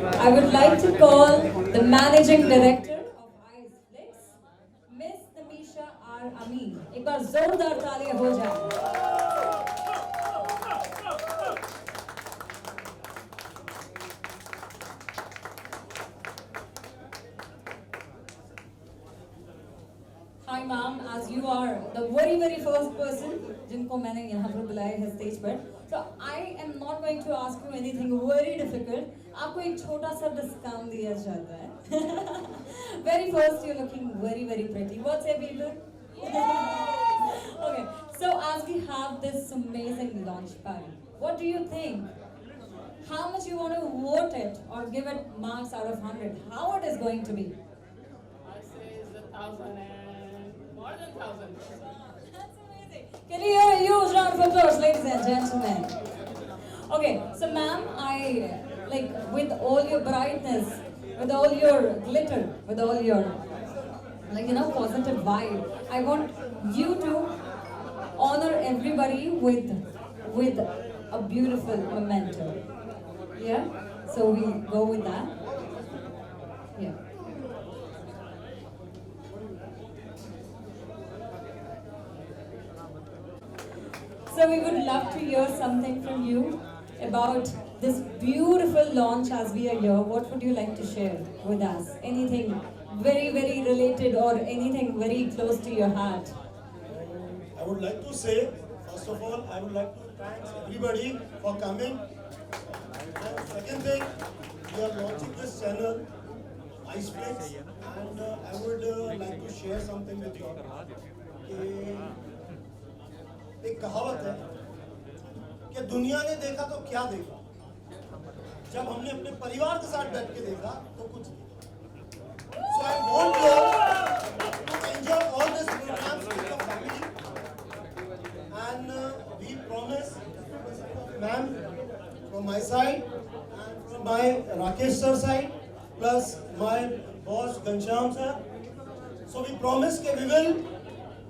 I would like to call the Managing Director of iFlix, Miss Tamisha R. Amin. एक बार जोरदार तालियां हो जाए. Hi ma'am, as you are the very first person जिनको मैंने यहाँ पर बुलाया है स्टेज पर, so I am not going to ask you anything very difficult. आपको एक छोटा सा डिस्काउंट दिया जाता है. Very first, you're looking very pretty. What's your people? Okay, so as we have this amazing launch party, what do you think? How much you want to vote it or give it marks out of 100? How it is going to be? I say it's 1,000 and more than 1,000. That's amazing. Can you hear a huge round of applause, ladies and gentlemen? Okay, so ma'am, I like with all your brightness, with all your glitter, with all your positive vibe, I want you to honor everybody with a beautiful memento. Yeah? So we go with that. Yeah. So we would love to hear something from you about this beautiful launch as we are here. What would you like to share with us? Anything very related or anything very close to your heart? I would like to say, first of all, I would like to thank everybody for coming. And second thing, we are launching this channel, iFlix, and I would like to share something with you. एक कहावत है कि दुनिया ने देखा तो क्या देखा, जब हमने अपने परिवार के साथ बैठ के देखा तो कुछ नहीं. So I want you to enjoy all these programs with your family, and we promise, ma'am, from my side and from my Rakesh sir side, plus my boss Ghanshyam sir. So we promise that we will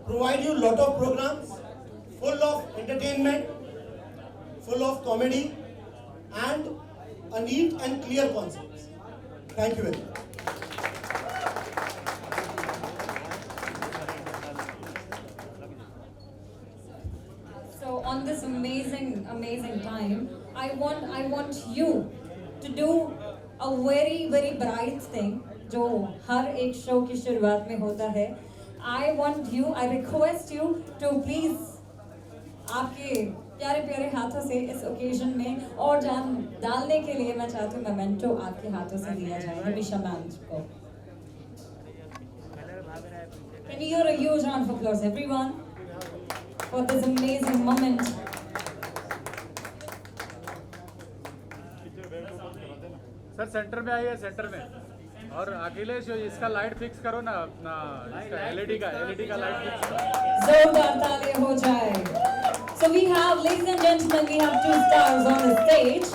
provide you lot of programs full of entertainment, full of comedy, and a neat and clear concepts. Thank you very much. So on this amazing time, I want you to do a very bright thing जो हर एक show की शुरुआत में होता है. I request you to please आपके प्यारे हाथों से इस ओकेजन में और जान डालने के लिए मैं चाहती हूँ मेमेंटो आपके हाथों से दिया जाए तमीशा मैम को. Can you hear a huge round of applause, everyone, for this amazing moment? Sir centre में आइए, सेंटर में. और अखिलेश इसका लाइट फिक्स करो ना, अपना इसका एलईडी का लाइट फिक्स करो. जोरदार तालियां हो जाए. So we have, ladies and gentlemen, we have two stars on the stage.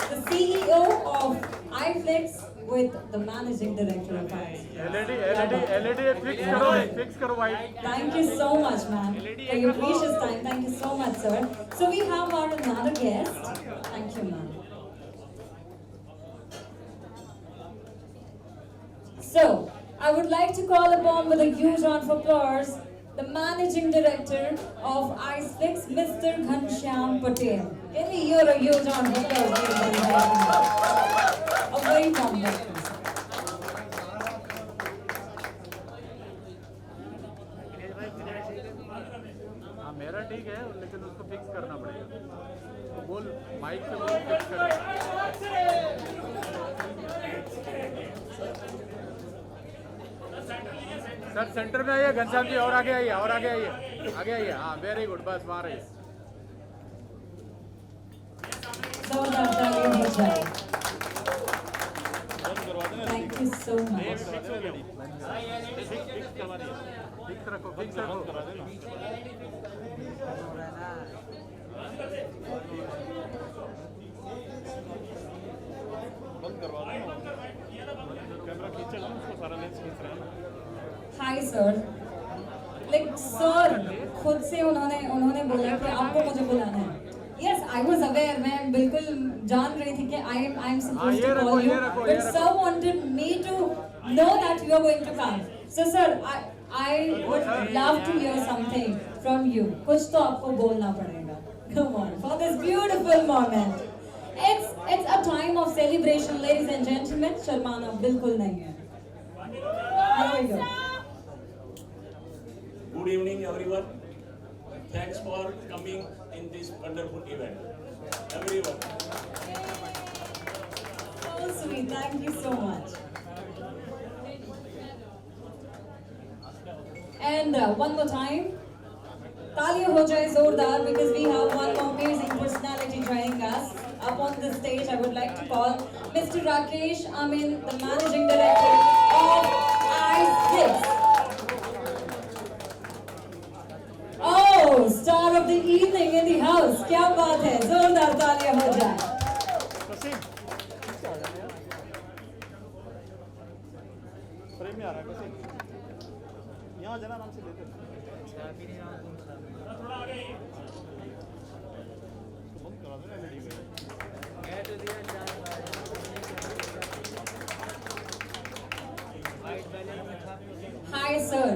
The CEO of iFlix with the Managing Director of iFlix. LED fix करो white. Thank you so much, ma'am, for your precious time. Thank you so much, sir. So we have our another guest. Thank you, ma'am. So I would like to call upon with a huge round of applause the Managing Director of iFlix, Mr. Ghanshyam Patel. Can we hear a huge round of applause, ladies and gentlemen? A very warm welcome, sir. हाँ मेरा ठीक है, लेकिन उसको fix करना पड़ेगा. बोल mic पे बोल फिक्स कर. सर सेंटर में आइए, घनश्याम जी, और आगे आइए, हाँ वेरी गुड, बस वहाँ रहिए. जोरदार तालियां हो जाए. Thank you so much. Fix रखो. कैमरा खींचेगा ना, उसको सारा लेंस खींच रहा है ना. हाय सर, लाइक सर खुद से उन्होंने बोला कि आपको मुझे बुलाना है. यस, I was aware, मैं बिल्कुल जान रही थी कि I'm supposed ये to रखो, call you, ये रखो, but ये रखो। sir wanted me to know that you are going to come. So sir, I would love to hear something from you. कुछ तो आपको बोलना पड़ेगा. Come on, for this beautiful moment. It's a time of celebration, ladies and gentlemen. शर्माना बिल्कुल नहीं है. Here we go. Good evening, everyone. Thanks for coming in this wonderful event. Everyone. So sweet. Thank you so much. And one more time. तालियां हो जाए जोरदार because we have one more amazing personality joining us. Up on the stage, I would like to call Mr. Rakesh Amin, the Managing Director of I6. Oh, star of the evening in the house. क्या बात है? जोरदार तालियां हो जाए. Hi sir,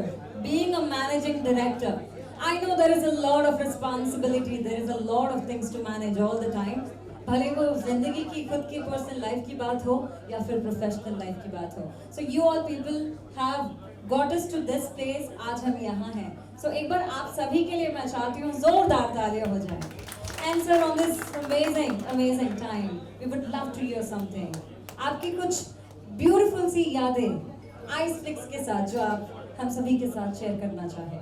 being a managing director, I know there is a lot of responsibility, there is a lot of things to manage all the time. भले वो जिंदगी की खुद की पर्सनल लाइफ की बात हो या फिर प्रोफेशनल लाइफ की बात हो. So you all people have got us to this place. आज हम यहाँ हैं. So एक बार आप सभी के लिए मैं चाहती हूँ जोरदार तालियां हो जाएं. And sir, on this amazing time, we would love to hear something. आपकी कुछ beautiful सी यादें आइस फ्लिक्स के साथ जो आप हम सभी के साथ शेयर करना चाहें.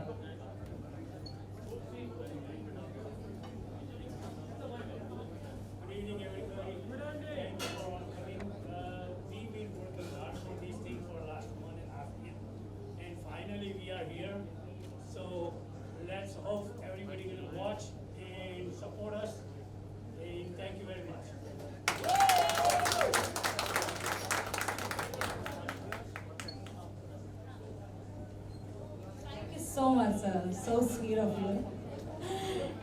Good evening, everybody. Thank you for coming. We've been working hard on this thing for the last 1.5 years, and finally we are here. So let's hope everybody will watch and support us. And thank you very much. Thank you so much, sir. So sweet of you.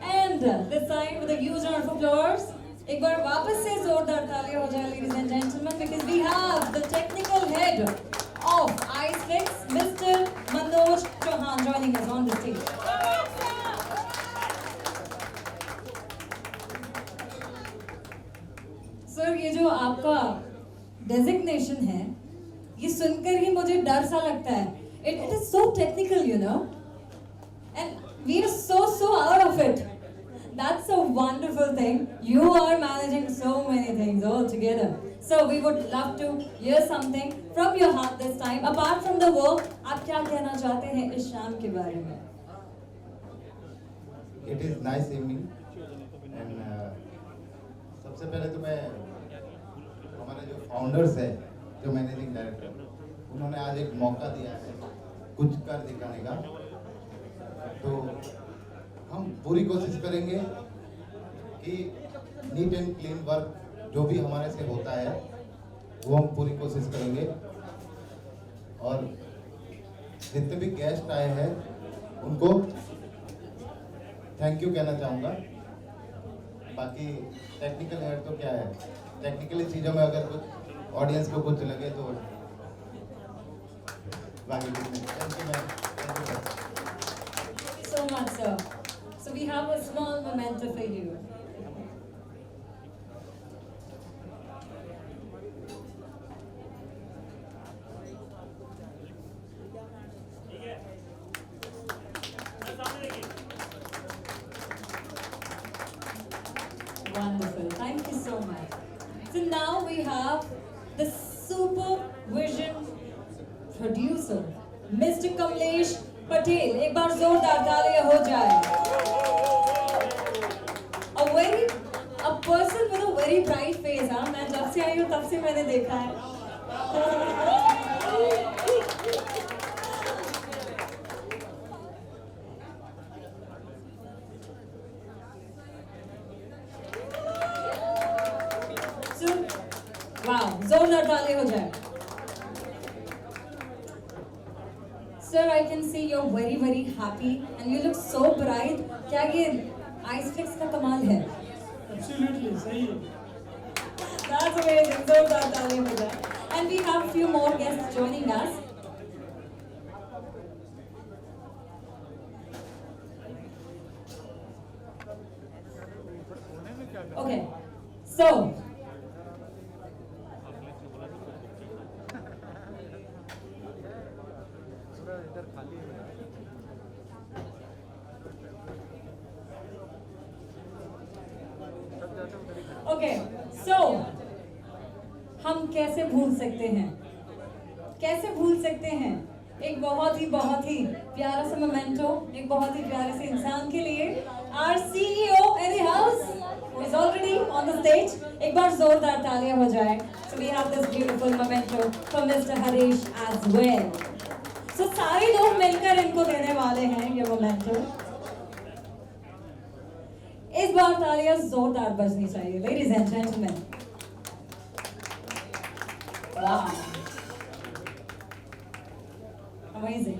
And this time with a huge round of applause. एक बार वापस से जोरदार तालियां हो जाए, ladies and gentlemen, because we have the technical head of iFlix, Mr. Manoj Chauhan, joining us on the stage. Sir, ये जो आपका designation है, ये सुनकर ही मुझे डर सा लगता है. It is so technical, you know, and we are so out of it. That's a wonderful thing. You are managing so many things all together. So we would love to hear something from your heart this time. Apart from the work, आप क्या कहना चाहते हैं इस शाम के बारे में? It is nice evening and सबसे पहले तो मैं हमारे जो फाउंडर्स हैं, जो मैनेजिंग डायरेक्टर, उन्होंने आज एक मौका दिया है कुछ कर दिखाने का. तो हम पूरी कोशिश करेंगे कि नीट एंड क्लीन वर्क जो भी हमारे से होता है वो हम पूरी कोशिश करेंगे. और जितने भी गेस्ट आए हैं उनको थैंक यू कहना चाहूँगा. बाकी टेक्निकल हेड तो क्या है, टेक्निकली चीज़ों में अगर कुछ ऑडियंस को कुछ लगे तो बाकी कुछ नहीं. Thank you ma'am. Thank you. Thank you so much, sir. So we have a small memento for you. Wonderful. Thank you so much. So now we have the supervision producer, Mr. Kamlesh Patel. एक बार जोरदार तालियां हो जाए. A person with a very bright face. हाँ, मैं जब से आई हूँ तब से मैंने देखा है. Wow, जोरदार ताली हो जाए. Sir, I can see you're very happy and you look so bright. क्या ये iFlix का कमाल है? Absolutely, सही है. That's amazing. जोरदार तालियां बजाएं. And we have few more guests joining us. Okay, so okay, so हम कैसे भूल सकते हैं? कैसे भूल सकते हैं एक बहुत ही प्यारा सा मोमेंटो, एक बहुत ही प्यारे से इंसान के लिए. Our CEO in the house who is already on the stage. एक बार जोरदार तालियां हो जाए. So we have this beautiful memento from Mr. Harish as well. So सारे लोग मिलकर इनको देने वाले हैं ये मोमेंटो. इस बार तालियां जोरदार बजनी चाहिए, ladies and gentlemen. Wow. Amazing.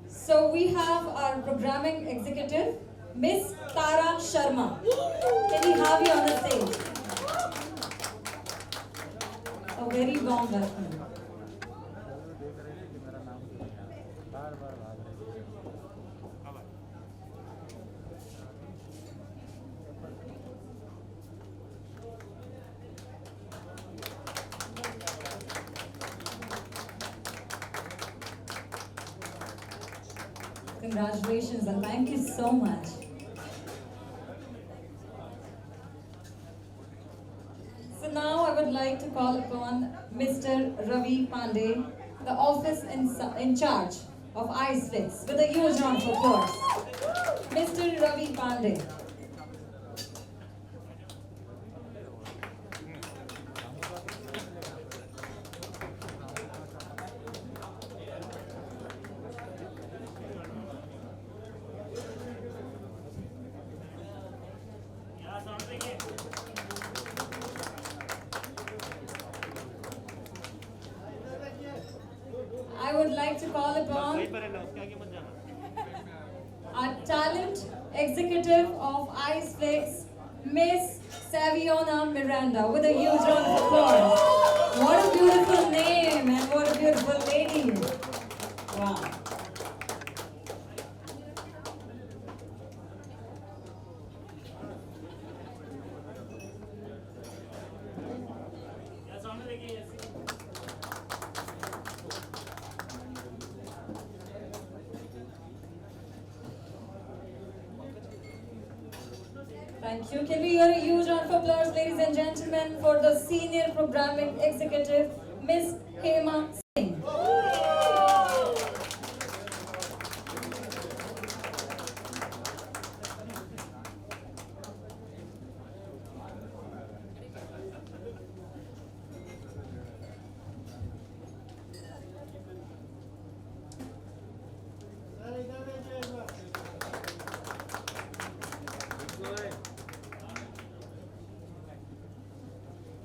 So we have our programming executive, Miss Tara Sharma. Can we have you on the stage? A very warm welcome. Congratulations and thank you so much. So now I would like to call upon Mr. Ravi Pandey, the office in charge of IceFix, with a huge round of applause. Mr. Ravi Pandey. I would like to call upon our talent executive of IceFlix, Miss Saviona Miranda, with a huge round of applause. What a beautiful name and what a beautiful lady. Wow. Thank you. Can we hear a huge round of applause, ladies and gentlemen, for the Senior Programming Executive, Miss Hema Singh.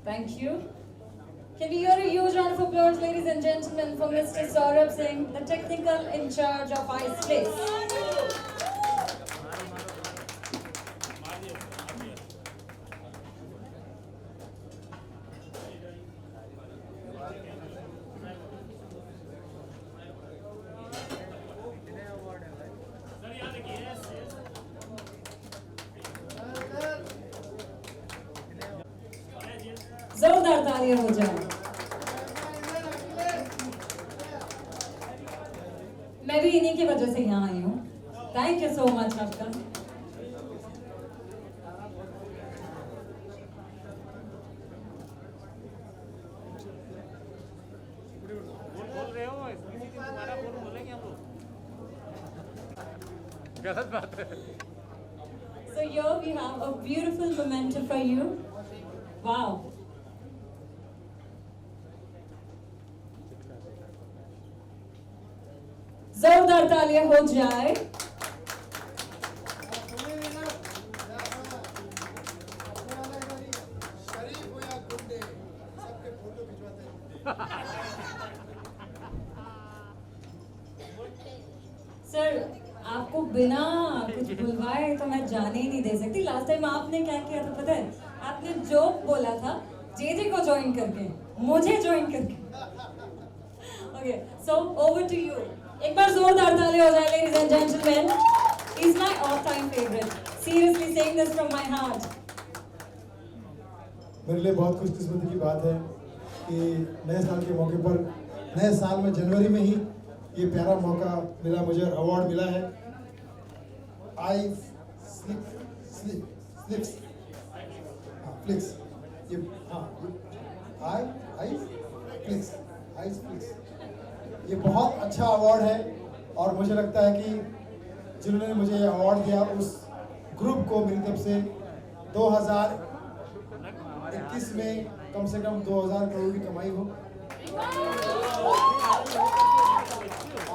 Thank you. Can we hear a huge round of applause, ladies and gentlemen, for Mr. Saurabh Singh, the technical in charge of IceFlix. जोरदार तालियां हो जाए. मैं भी इन्हीं की वजह से यहाँ आई हूँ. थैंक यू सो मच आपका. गलत बात है. So here we have a beautiful memento for you. Wow. जोरदार तालियां हो जाए. शरीफ हो या गुंडे सबके फोटो खिंचवाते हैं. सर आपको बिना कुछ बुलवाए तो मैं जाने ही नहीं दे सकती। लास्ट टाइम आपने क्या किया था पता है? आपने जोक बोला था जेजे को ज्वाइन करके, मुझे ज्वाइन करके। Okay, so over to you. एक बार जोरदार ताली हो जाए ladies and gentleman. He's my all-time favorite. Seriously saying this from my heart. मेरे लिए बहुत खुशकिस्मती की बात है कि नए साल के मौके पर, नए साल में जनवरी में ही ये प्यारा मौका मिला, मुझे अवार्ड मिला है। आई फ्लिक्स, ये आई फ्लिक्स, ये बहुत अच्छा अवार्ड है और मुझे लगता है कि जिन्होंने मुझे ये अवार्ड दिया उस ग्रुप को मेरी तरफ से 2021 में कम से कम 2000 करोड़ की कमाई हो।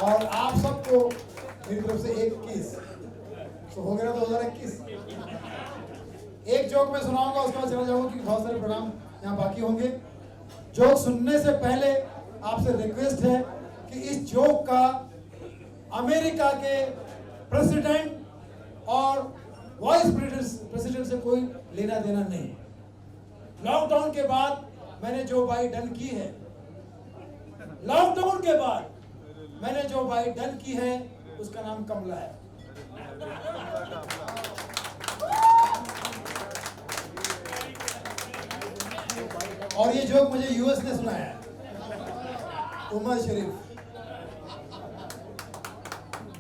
और आप सबको मेरी तरफ से एक किस। तो हो गया 2021। एक जोक मैं सुनाऊंगा, उसके बाद चला जाऊंगा क्योंकि बहुत सारे प्रोग्राम यहाँ बाकी होंगे। जोक सुनने से पहले आपसे रिक्वेस्ट है कि इस जोक का अमेरिका के प्रेसिडेंट और वाइस प्रेसिडेंट से कोई लेना देना नहीं। लॉकडाउन के बाद मैंने जो बाई डन की है, लॉकडाउन के बाद मैंने जो बाई डन की है उसका नाम कमला है। और ये जोक मुझे यूएस ने सुनाया है, उमर शरीफ।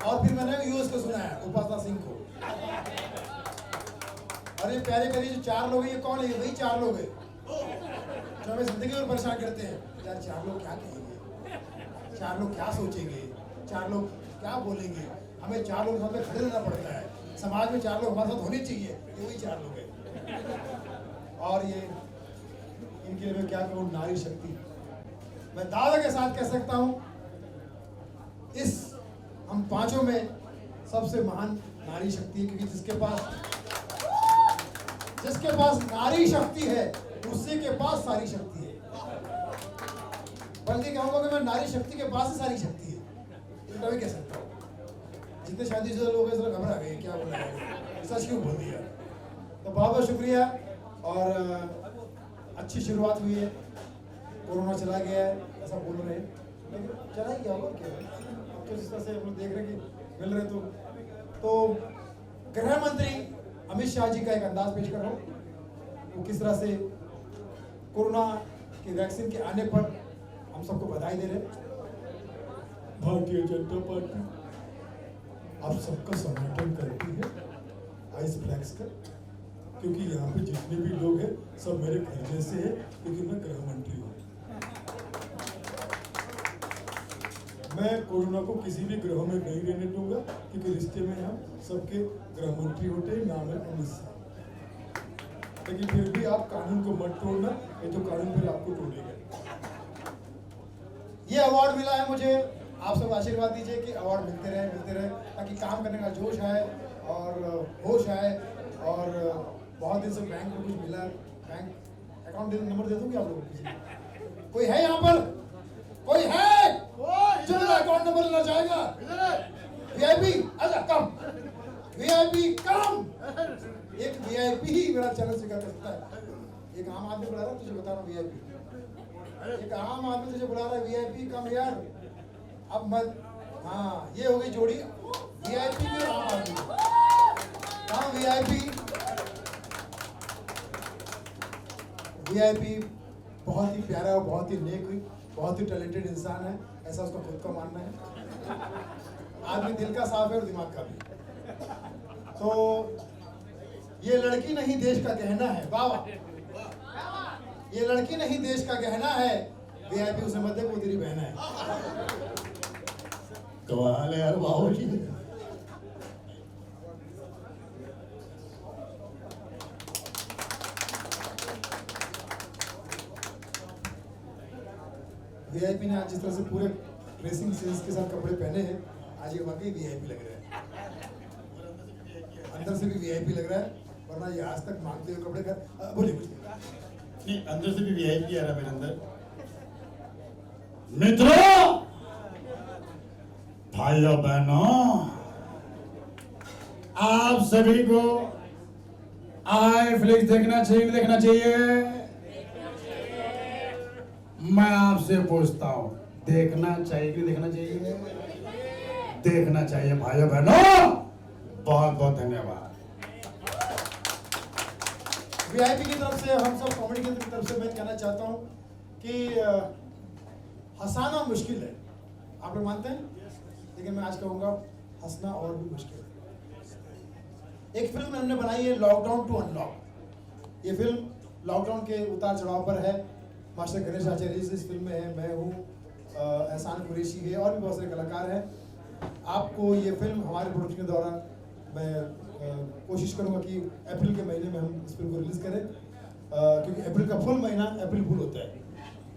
और फिर मैंने यूएस को सुना है, उपासना सिंह को। और ये प्यारे प्यारे जो 4 लोग हैं, ये कौन है? ये वही 4 लोग हैं जो हमें जिंदगी में परेशान करते हैं। यार 4 लोग क्या कहेंगे, 4 लोग क्या सोचेंगे, 4 लोग क्या बोलेंगे। हमें 4 लोग साथ में खड़े रहना पड़ता है। समाज में 4 लोग हमारे साथ होने चाहिए, ये वही 4 लोग हैं। और ये इनके लिए मैं क्या कहूँ, नारी शक्ति। मैं दावा के साथ कह सकता हूँ इस हम पांचों में सबसे महान नारी शक्ति है, क्योंकि जिसके पास नारी शक्ति है उसी के पास सारी शक्ति है। बल्कि कहूंगा कि मैं नारी शक्ति के पास ही सारी शक्ति है, तो मैं कह सकता हूँ। जितने शादीशुदा लोग हैं सब घबरा गए, क्या बोला है, सच क्यों बोल दिया। तो बहुत बहुत शुक्रिया। और अच्छी शुरुआत हुई है। कोरोना चला गया है ऐसा बोल रहे हैं, लेकिन चला ही गया होगा क्या। तो जिस तरह से हम लोग देख रहे हैं कि मिल रहे तो गृह मंत्री अमित शाह जी का एक अंदाज पेश कर रहा हूँ, वो किस तरह से कोरोना की वैक्सीन के आने पर हम सबको बधाई दे रहे हैं। भारतीय जनता पार्टी आप सबका समर्थन करती है आइस फ्लैक्स का, क्योंकि यहाँ पे जितने भी लोग हैं सब मेरे घर जैसे हैं, क्योंकि मैं गृह मंत्री हूँ। मैं कोरोना को किसी भी ग्रह में नहीं रहने दूंगा, क्योंकि रिश्ते में हम सबके गृह मंत्री होते हैं, नाम है अमित शाह। लेकिन फिर भी आप कानून को मत तोड़ना, ये तो कानून फिर आपको तोड़ेगा। ये अवार्ड मिला है मुझे, आप सब आशीर्वाद दीजिए कि अवार्ड मिलते रहे, ताकि काम करने का जोश आए और होश आए। और बहुत दिन से बैंक में कुछ मिला, बैंक अकाउंट नंबर दे दूंगी आप लोगों को। कोई है यहाँ पर? कोई है जो मेरा अकाउंट नंबर लेना चाहेगा? वीआईपी अच्छा कम, वीआईपी कम। एक वीआईपी ही मेरा चैनल स्वीकार कर सकता है। एक आम आदमी बुला रहा है, तुझे बता रहा हूँ वीआईपी। एक आम आदमी तुझे बुला रहा है, वीआईपी कम यार। अब मत, हाँ ये हो गई जोड़ी वीआईपी की और आम आदमी। कहाँ वीआईपी? वीआईपी बहुत ही प्यारा और बहुत ही नेक, बहुत ही टैलेंटेड इंसान है, ऐसा उसका खुद का मानना है। आदमी दिल का साफ है और दिमाग का भी। तो ये लड़की नहीं देश का गहना है, वाह। ये लड़की नहीं देश का गहना है, वीआईपी उसे मत दे, वो तेरी बहना है। कमाल है यार, वाह जी। वीआईपी ने आज जिस तरह से पूरे ड्रेसिंग सेंस के साथ कपड़े पहने हैं, आज ये वाकई वीआईपी लग रहा है। अंदर से भी वीआईपी लग रहा है, वरना ये आज तक मांगते हुए कपड़े कर। बोलिए कुछ नहीं, अंदर से भी वीआईपी आ रहा है मेरे अंदर। मित्रों, भाइयों बहनों, आप सभी को आई फ्लिक्स देखना चाहिए, देखना चाहिए। मैं आपसे पूछता हूं, देखना चाहिए कि देखना चाहिए? देखना चाहिए भाइयों बहनों। बहुत बहुत धन्यवाद। वीआईपी की तरफ से, हम सब कॉमेडी की तरफ से मैं कहना चाहता हूं कि हंसाना मुश्किल है, आप लोग मानते हैं, लेकिन मैं आज कहूंगा हंसना और भी मुश्किल है। एक फिल्म हमने बनाई है लॉकडाउन टू अनलॉक। ये फिल्म लॉकडाउन के उतार चढ़ाव पर है। मास्टर गणेश आचार्य जी इस फिल्म में है, मैं हूँ, एहसान कुरैशी है और भी बहुत सारे कलाकार हैं। आपको ये फिल्म हमारे प्रोडक्शन के दौरान मैं कोशिश करूंगा कि अप्रैल के महीने में हम इस फिल्म को रिलीज करें, क्योंकि अप्रैल का फुल महीना अप्रैल फुल होता है,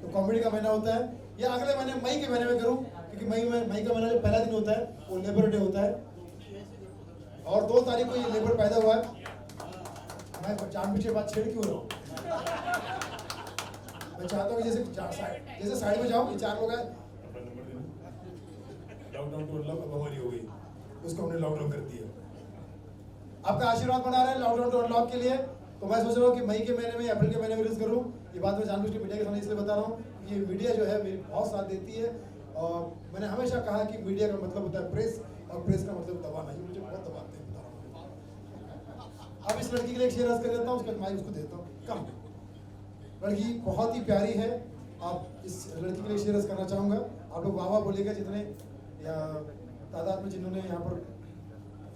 तो कॉमेडी का महीना होता है। या अगले महीने मई के महीने में करूं, क्योंकि मई का महीना जो पहला दिन होता है वो लेबर डे होता है, और 2 तारीख को ये लेबर पैदा हुआ है। मैं जानबूझ के बात छेड़ क्यों रहा हूँ? मैं चाहता हूँ जैसे साइड में जाऊँ, ये 4 लोग हैं, लॉकडाउन टू अनलॉक अब हमारी हो गई, उसको हमने लॉकडाउन कर दिया। आपका आशीर्वाद बना रहे हैं लॉकडाउन टू अनलॉक के लिए। तो मैं सोच रहा हूँ कि मई के महीने में, अप्रैल के महीने में रिलीज करूँ। ये बात मैं जानबूझ के मीडिया के सामने इसलिए बता रहा हूँ, ये मीडिया जो है मेरी बहुत साथ देती है, और मैंने हमेशा कहा कि मीडिया का मतलब होता है प्रेस, और प्रेस का मतलब दबाना। ही मुझे बहुत दबाते हैं। अब इस लड़की के लिए एक शेर अर्ज कर देता हूँ, उसका माइक उसको देता हूँ। कम, लड़की बहुत ही प्यारी है। आप इस लड़की के लिए शेर अर्ज करना चाहूँगा। आप लोग वाह वाह बोलेगा जितने या तादाद में जिन्होंने यहाँ पर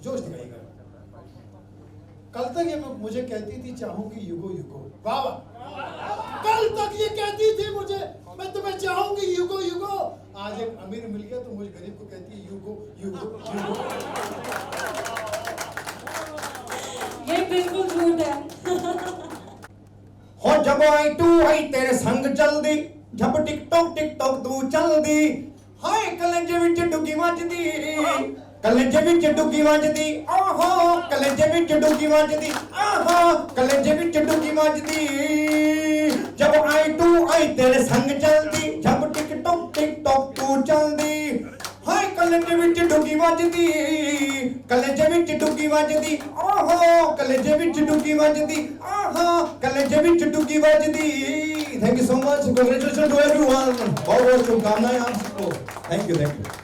जोश दिखाएगा। कल तक ये मुझे कहती थी चाहूंगी युगो युगो, वाह वाह। कल तक ये कहती थी मुझे, मैं तुम्हें चाहूंगी युगो युगो। आज एक अमीर मिल गया तो मुझे गरीब को कहती है युगो युगो युगो। ये बिल्कुल झूठ है। हो जब आई टू आई तेरे संग चल दी, जब टिकटॉक तू चल दी, हाय कलेजे विच डुगी वजदी, कलेजे विच डुगी वजदी, आहो कलेजे विच डुगी वजदी, आहो कलेजे विच डुगी वजदी। जब आई टू आई तेरे संग चल दी, जब टिकटॉक तू चल दी, हाय कलेजे विच डुगी वजदी, कलेजे विच डुगी वजदी, आहो कलेजे विच डुगी वजदी, आहो कलेजे विच डुगी वजदी। Thank you so much, congratulation to everyone. बहुत बहुत शुभकामनाएं आप सबको। Thank you, thank you.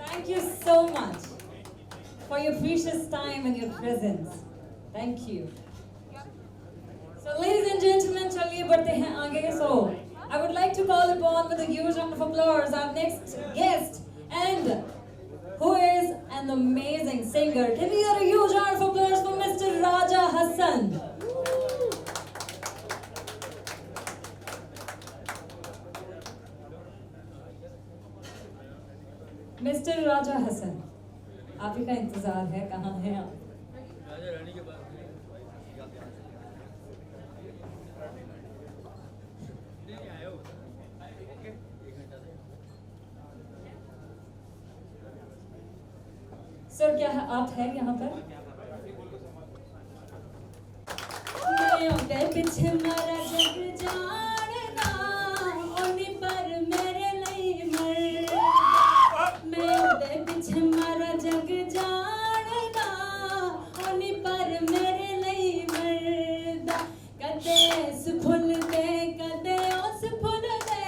Thank you so much for your precious time and your presence. Thank you. So, ladies and gentlemen, चलिए बढ़ते हैं आगे. So, I would like to call upon with a huge round of applause our next guest, and who is an amazing singer. Can we hear a huge round of applause for Mr. Raja Hassan? Mister Raja Hassan, आप ही का इंतजार है, कहाँ हैं आप? Sir, क्या आप हैं यहाँ पर? मैं पीछे मारा जग जाना, ओनी पर मेरे लिए मर। मैं उदे पीछे मारा जग जाना, ओनी पर मेरे लिए मरदा। कदे इस फुल दे, कदे उस फुल दे,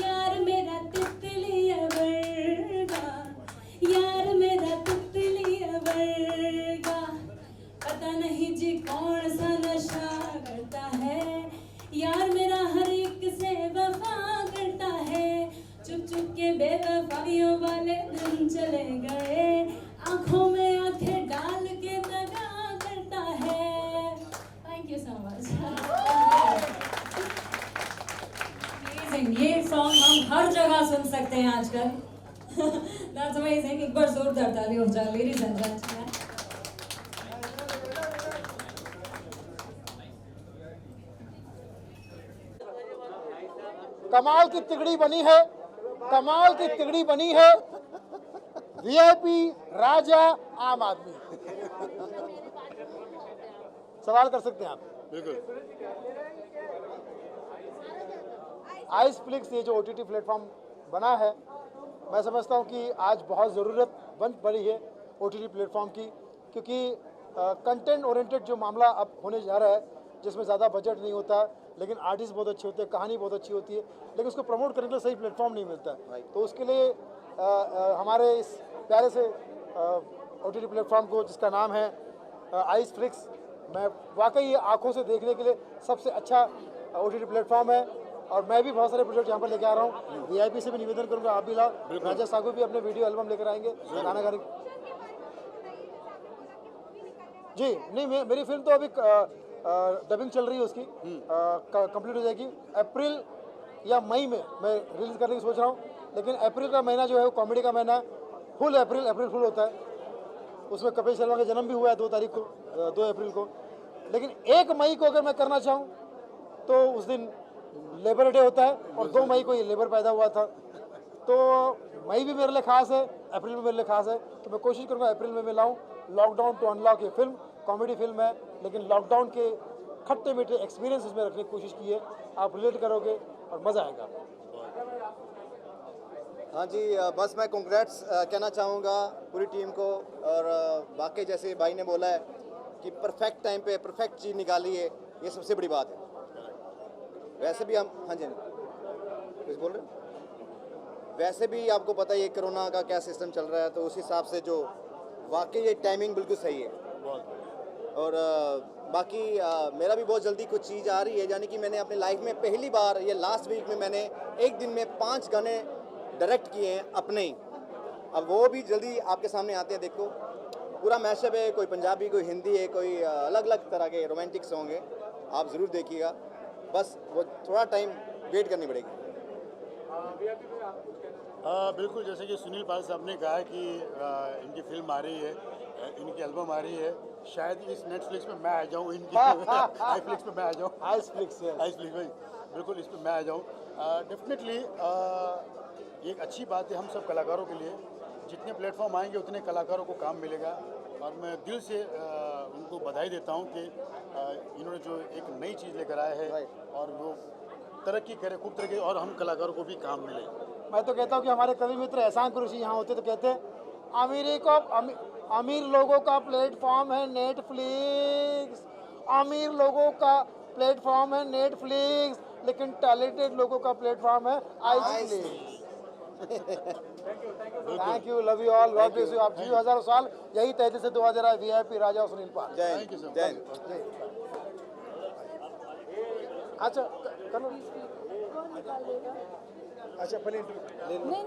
यार मेरा तितली वर्गा, यार मेरा तितली वर्गा। पता नहीं जी कौन सा नशा करता है, यार मेरा हर एक से वफा करता है। चुप चुप के बेवफाइयों वाले दिन चले गए, आंखों में आंखें डाल के दगा करता है। Thank you so much. ये सॉन्ग हम हर जगह सुन सकते हैं आजकल। That's amazing. एक बार जोरदार ताली हो जाए, ladies and gentlemen. कमाल की तिगड़ी बनी है, कमाल की तिगड़ी बनी है। वीआईपी, राजा, आम आदमी। सवाल कर सकते हैं आप। बिल्कुल। आइस फ्लिक्स ये जो ओटीटी प्लेटफॉर्म बना है, मैं समझता हूँ कि आज बहुत ज़रूरत बन पड़ी है ओटीटी प्लेटफॉर्म की, क्योंकि कंटेंट ओरिएंटेड जो मामला अब होने जा रहा है, जिसमें ज़्यादा बजट नहीं होता, लेकिन आर्टिस्ट बहुत अच्छे होते हैं, कहानी बहुत अच्छी होती है, लेकिन उसको प्रमोट करने के लिए सही प्लेटफॉर्म नहीं मिलता है। तो उसके लिए हमारे इस प्यारे से ओटीटी प्लेटफॉर्म को, जिसका नाम है आइस फ्लिक्स, मैं वाकई ये आंखों से देखने के लिए सबसे अच्छा ओटीटी प्लेटफॉर्म है। और मैं भी बहुत सारे प्रोजेक्ट यहाँ पर लेके आ रहा हूँ। वीआईपी से भी निवेदन करूँगा आप भी लाओ। राजा सागू भी अपने वीडियो एल्बम लेकर आएंगे गाना गाने। जी नहीं, मेरी फिल्म तो अभी डबिंग चल रही है, उसकी कंप्लीट हो जाएगी। अप्रैल या मई में मैं रिलीज करने की सोच रहा हूँ, लेकिन अप्रैल का महीना जो है वो कॉमेडी का महीना है। फुल अप्रैल फुल होता है। उसमें कपिल शर्मा का जन्म भी हुआ है 2 तारीख को, 2 अप्रैल को। लेकिन 1 मई को अगर मैं करना चाहूँ तो उस दिन लेबर डे होता है, और 2 मई को ये लेबर पैदा हुआ था। तो मई भी मेरे लिए खास है, अप्रैल भी मेरे लिए खास है। तो मैं कोशिश करूँगा अप्रैल में मैं लाऊँ। लॉकडाउन टू अनलॉक ये फिल्म कॉमेडी फिल्म है, लेकिन लॉकडाउन के खट्टे मीठे एक्सपीरियंस इसमें रखने की कोशिश की है। आप रिलेट करोगे और मज़ा आएगा। हाँ जी, बस मैं कॉन्ग्रेट्स कहना चाहूँगा पूरी टीम को। और वाकई जैसे भाई ने बोला है कि परफेक्ट टाइम पे परफेक्ट चीज़ निकाली है, ये सबसे बड़ी बात है। वैसे भी हम, हाँ जी कुछ बोल रहे हैं, वैसे भी आपको पता ही है कोरोना का क्या सिस्टम चल रहा है, तो उस हिसाब से जो वाकई ये टाइमिंग बिल्कुल सही है। और बाकी मेरा भी बहुत जल्दी कुछ चीज़ आ रही है, यानी कि मैंने अपनी लाइफ में पहली बार, ये लास्ट वीक में मैंने एक दिन में 5 गाने डायरेक्ट किए हैं अपने ही। अब वो भी जल्दी आपके सामने आते हैं। देखो पूरा मैशअप है, कोई पंजाबी, कोई हिंदी है, कोई अलग अलग तरह के रोमांटिक सॉन्ग है। आप ज़रूर देखिएगा, बस वो थोड़ा टाइम वेट करनी पड़ेगी। बिल्कुल, जैसे कि सुनील पाल साहब ने कहा कि इनकी फिल्म आ रही है, इनकी एल्बम आ रही है। शायद इस नेटफ्लिक्स में मैं आ जाऊँ, इनकी आईफ्लिक्स में मैं आ जाऊँ। आईफ्लिक्स भाई, बिल्कुल इस पर मैं आ जाऊँ। डेफिनेटली एक अच्छी बात है हम सब कलाकारों के लिए। जितने प्लेटफॉर्म आएंगे उतने कलाकारों को काम मिलेगा, और मैं दिल से उनको बधाई देता हूँ कि इन्होंने जो एक नई चीज़ लेकर आए हैं और वो तरक्की करे, खूब तरक्की, और हम कलाकारों को भी काम मिले। मैं तो कहता हूँ कि हमारे कवि मित्र एहसान कुरैशी यहाँ होते तो कहते हैं अमीर लोगों का प्लेटफॉर्म है नेटफ्लिक्स, अमीर लोगों का प्लेटफॉर्म है नेटफ्लिक्स, लेकिन टैलेंटेड लोगों का प्लेटफॉर्म है Iceflix. Thank you, love you all, God bless you. आप जियो हजारों साल, यही तहत से दुआ दे रहा है वीआईपी राजा और सुनील पाल। जय। अच्छा कर लो। अच्छा पहले नहीं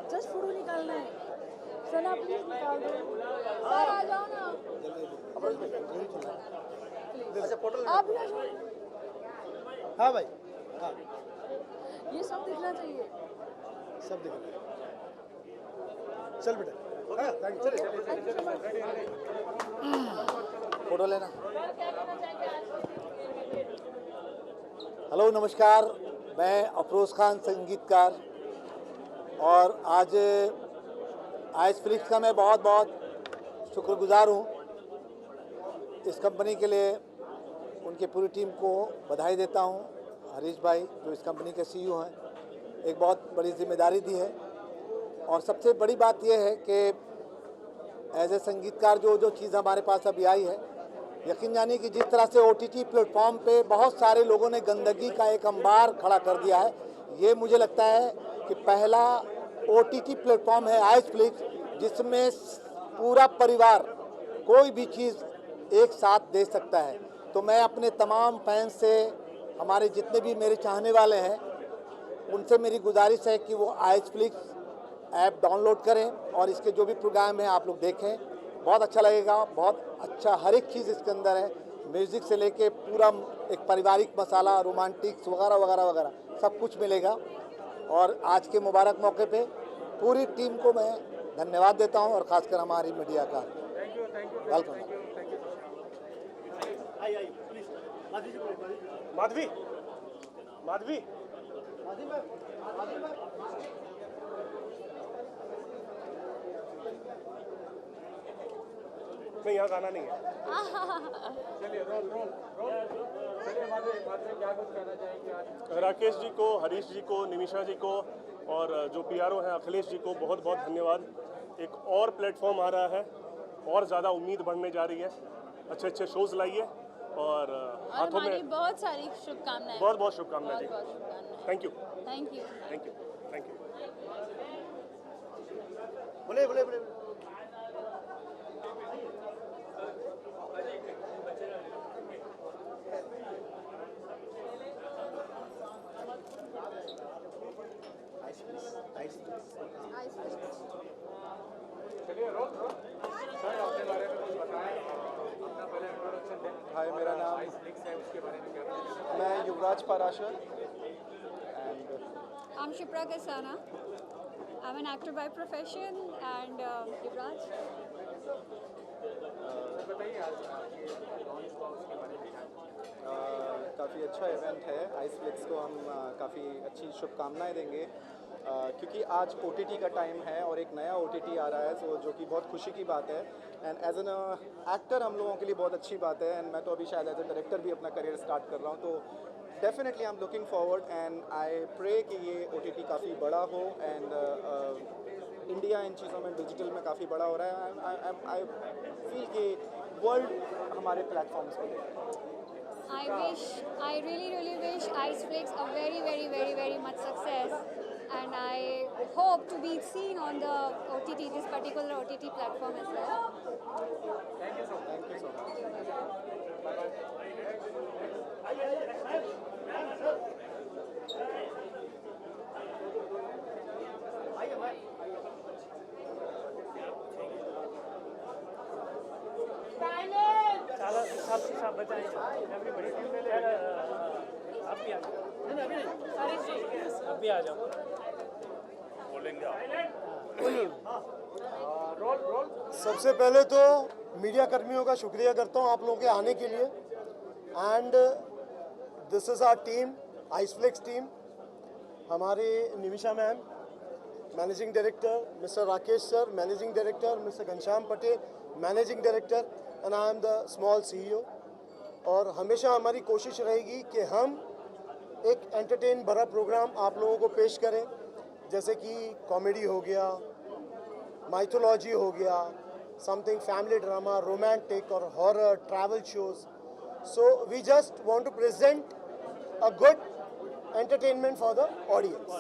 जस्ट फोटो निकालना है। सना प्लीज निकाल दो। सर आ जाओ ना। अच्छा फोटो आप भी आ जाओ। हाँ भाई, हाँ ये सब दिखना चाहिए। सब दिख रहा है। चल बेटा, हाँ थैंक यू। फोटो लेना। हेलो नमस्कार, मैं अफरोज़ खान संगीतकार, और आज आइस फ्लिक्स का मैं बहुत बहुत शुक्रगुजार हूँ। इस कंपनी के लिए उनकी पूरी टीम को बधाई देता हूँ। हरीश भाई जो इस कंपनी के सीईओ हैं, एक बहुत बड़ी जिम्मेदारी दी है। और सबसे बड़ी बात यह है कि एज ए संगीतकार जो चीज़ हमारे पास अभी आई है, यकीन जानिए कि जिस तरह से ओटीटी प्लेटफॉर्म पे बहुत सारे लोगों ने गंदगी का एक अंबार खड़ा कर दिया है, ये मुझे लगता है कि पहला ओटीटी प्लेटफॉर्म है आइस फ्लिक्स, जिसमें पूरा परिवार कोई भी चीज़ एक साथ दे सकता है। तो मैं अपने तमाम फैंस से, हमारे जितने भी मेरे चाहने वाले हैं, उनसे मेरी गुजारिश है कि वो आइस फ्लिक्स ऐप डाउनलोड करें और इसके जो भी प्रोग्राम हैं आप लोग देखें। बहुत अच्छा लगेगा, बहुत अच्छा हर एक चीज़ इसके अंदर है, म्यूज़िक से लेके पूरा एक पारिवारिक मसाला, रोमांटिक्स वगैरह वगैरह वगैरह सब कुछ मिलेगा। और आज के मुबारक मौके पे पूरी टीम को मैं धन्यवाद देता हूं, और ख़ासकर हमारी मीडिया का वेलकम। माधवी माधवी नहीं, यहाँ गाना नहीं है। चलिए रोल रोल रोल। चलिए माधवी क्या कुछ कहना चाहेंगे आज? राकेश जी को, हरीश जी को, निमिषा जी को और जो पीआरओ हैं अखिलेश जी को बहुत बहुत धन्यवाद। एक और प्लेटफॉर्म आ रहा है, और ज़्यादा उम्मीद बढ़ने जा रही है। अच्छे अच्छे शोज लाइए और हाथों में बहुत सारी शुभकामनाएं। बहुत बहुत शुभकामनाएं जी। Thank you thank you. Thank you thank you. बोले बोले बोले चलिए रोल रोल। सर अपने बारे में कुछ बताएं, अपना पहले इंट्रोडक्शन दें। हाय, मेरा नाम आइसफ्लिक्स है, उसके बारे में क्या बताएं? मैं Yuvraj Parashar and I'm Shipra Kasana. I'm an actor by profession and Yuvraj. Sir बताइए आज आपके लॉन्च हुआ उसके बारे में क्या? काफ़ी अच्छा इवेंट है। आइसफ्लिक्स को हम काफ़ी अच्छी शुभकामनाएं देंगे क्योंकि आज OTT का टाइम है और एक नया OTT आ रहा है, तो जो कि बहुत खुशी की बात है। एंड एज एन एक्टर हम लोगों के लिए बहुत अच्छी बात है। एंड मैं तो अभी शायद एज ए डायरेक्टर भी अपना करियर स्टार्ट कर रहा हूँ, तो definitely I am looking forward and I pray कि ये OTT काफ़ी बड़ा हो एंड इंडिया इन चीज़ों में डिजिटल में काफ़ी बड़ा हो रहा है। आई फील कि वर्ल्ड हमारे प्लेटफॉर्म्स पे I really wish Iceflix a very much success, and I hope to be seen on the OTT, this particular OTT platform as well. Thank you so much. Thank you so much. सब बताएं। आप भी आ जाओ। आप भी आ जाओ। Roll roll. सबसे पहले तो मीडिया कर्मियों का शुक्रिया करता हूं आप लोगों के आने के लिए। And this is our team, Iceflix team. हमारे Nimisha ma'am, managing director, mister Rakesh sir, managing director, mister Ghanshyam Patel, managing director, and I am the small CEO। और हमेशा हमारी कोशिश रहेगी कि हम एक एंटरटेन भरा प्रोग्राम आप लोगों को पेश करें, जैसे कि कॉमेडी हो गया, माइथोलॉजी हो गया, समथिंग फैमिली ड्रामा, रोमांटिक और horror, travel shows. So we just want to present a good entertainment for the audience.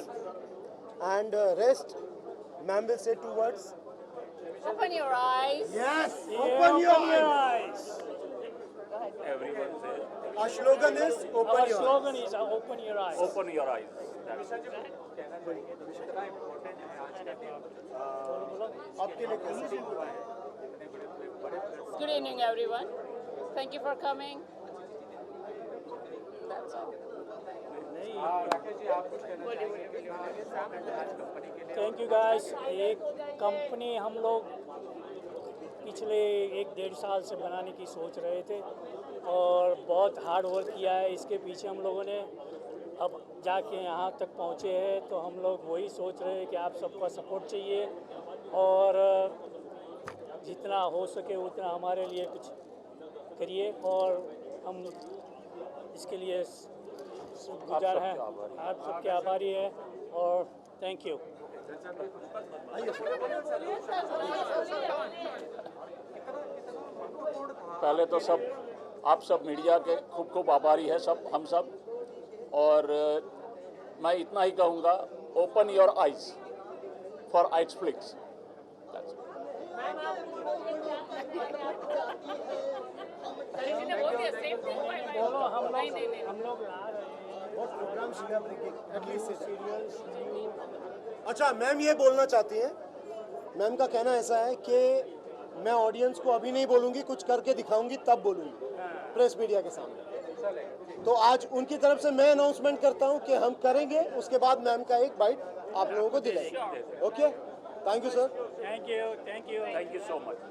And rest, ma'am will say 2 words. Open your eyes. Yes, open your eyes. Everyone say. Our slogan is open Our your slogan is open your eyes. Open your eyes. आपके लिए कैसे? Good evening, everyone. Thank you for coming. That's all. Rakesh ji आप कुछ कहना चाहेंगे आज company के लिए? Thank you guys. एक कंपनी हम लोग पिछले 1-1.5 साल से बनाने की सोच रहे थे और बहुत हार्ड वर्क किया है इसके पीछे हम लोगों ने। अब जाके यहाँ तक पहुँचे हैं तो हम लोग वही सोच रहे हैं कि आप सबका सपोर्ट चाहिए और जितना हो सके उतना हमारे लिए कुछ करिए और हम इसके लिए गुजार हैं। आप सबके आभारी हैं और थैंक यू। पहले तो सब आप सब मीडिया के खूब खूब आभारी है सब, हम सब। और मैं इतना ही कहूँगा, ओपन योर आइज फॉर आइसफ्लिक्स। अच्छा, मैम ये बोलना चाहती हैं। मैम का कहना ऐसा है कि मैं ऑडियंस को अभी नहीं बोलूँगी, कुछ करके दिखाऊंगी तब बोलूँगी प्रेस मीडिया के सामने। तो आज उनकी तरफ से मैं अनाउंसमेंट करता हूँ कि हम करेंगे, उसके बाद मैम का एक बाइट आप लोगों को दिलाएंगे। Okay, thank you sir. Thank you so much.